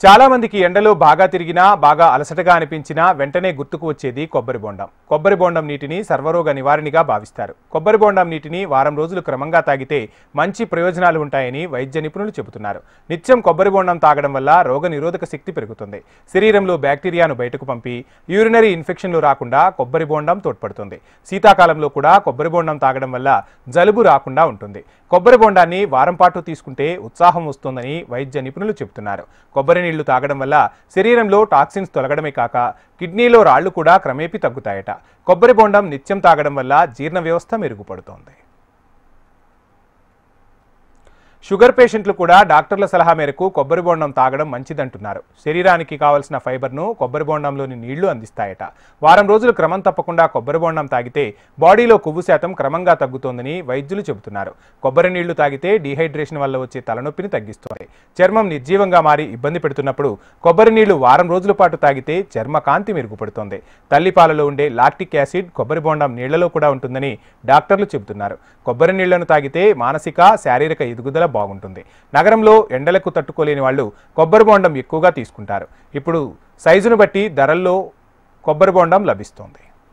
చాలా మందికి ఎండలో బాగా తిరిగినా బాగా అలసటగా అనిపించినా వెంటనే గుర్తుకు వచ్చేది కొబ్బరి బొండం. కొబ్బరి బొండం నీటిని సర్వరోగ నివారణగా భావిస్తారు. కొబ్బరి బొండం నీటిని వారం రోజులు క్రమంగా తాగితే మంచి ప్రయోజనాలు ఉంటాయని వైద్య నిపుణులు చెబుతున్నారు. నిత్యం కొబ్బరి బొండం తాగడం వల్ల రోగ నిరోధక శక్తి పెరుగుతుంది. శరీరంలో బ్యాక్టీరియాను బయటకు పంపి యూరినరీ ఇన్ఫెక్షన్లు రాకుండా కొబ్బరి బొండం తోడ్పడుతుంది. శీతాకాలంలో కూడా కొబ్బరి బొండం తాగడం వల్ల జలుబు రాకుండా ఉంటుంది. కొబ్బరి బొండాన్ని వారం పాటు తీసుకుంటే ఉత్సాహం వస్తుందని వైద్య నిపుణులు చెబుతున్నారు. కొబ్బరి నీళ్లు తాగడం వల్ల శరీరంలో టాక్సిన్స్ తొలగడమే కాక కిడ్నీలో రాళ్లు కూడా క్రమేపీ తగ్గుతాయట. కొబ్బరి బొండం నిత్యం తాగడం వల్ల జీర్ణ వ్యవస్థ మెరుగుపడుతోంది. షుగర్ పేషెంట్లు కూడా డాక్టర్ల సలహా మేరకు కొబ్బరి బొండం తాగడం మంచిదంటున్నారు. శరీరానికి కావలసిన ఫైబర్ను కొబ్బరి బొండంలోని నీళ్లు అందిస్తాయట. వారం రోజులు క్రమం తప్పకుండా కొబ్బరి బొండం తాగితే బాడీలో కొవ్వు శాతం క్రమంగా తగ్గుతోందని వైద్యులు చెబుతున్నారు. కొబ్బరి నీళ్లు తాగితే డీహైడ్రేషన్ వల్ల వచ్చే తలనొప్పిని తగ్గిస్తుంది. చర్మం నిర్జీవంగా మారి ఇబ్బంది పెడుతున్నప్పుడు కొబ్బరి నీళ్లు వారం రోజుల పాటు తాగితే చర్మ కాంతి మెరుగుపడుతుంది. తల్లిపాలలో ఉండే లాక్టిక్ యాసిడ్ కొబ్బరి బొండం నీళ్లలో కూడా ఉంటుందని డాక్టర్లు చెబుతున్నారు. కొబ్బరి నీళ్లను తాగితే మానసిక శారీరక ఎదుగుదల బాగుంటుంది. నగరంలో ఎండలకు తట్టుకోలేని వాళ్ళు కొబ్బరి బొండం ఎక్కువగా తీసుకుంటారు. ఇప్పుడు సైజును బట్టి ధరల్లో కొబ్బరి బొండం లభిస్తుంది.